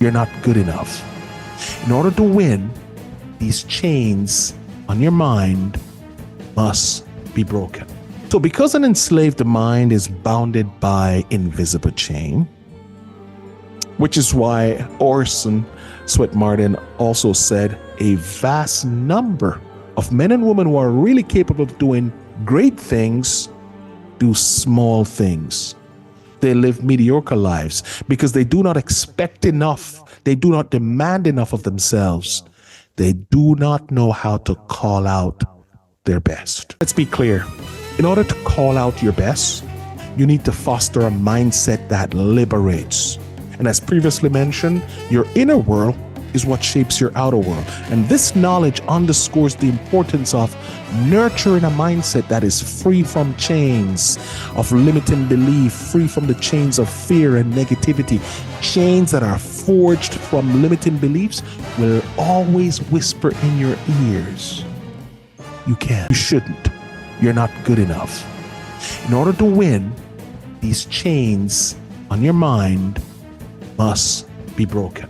you're not good enough. In order to win, these chains on your mind must be broken. So because an enslaved mind is bounded by invisible chain, which is why Orson Swett Marden also said a vast number of men and women who are really capable of doing great things do small things. They live mediocre lives because they do not expect enough. They do not demand enough of themselves. They do not know how to call out their best. Let's be clear. In order to call out your best, you need to foster a mindset that liberates. And as previously mentioned, your inner world is what shapes your outer world. And this knowledge underscores the importance of nurturing a mindset that is free from chains of limiting belief, free from the chains of fear and negativity. Chains that are forged from limiting beliefs will always whisper in your ears, you can't, you shouldn't, you're not good enough. In order to win, these chains on your mind must be broken.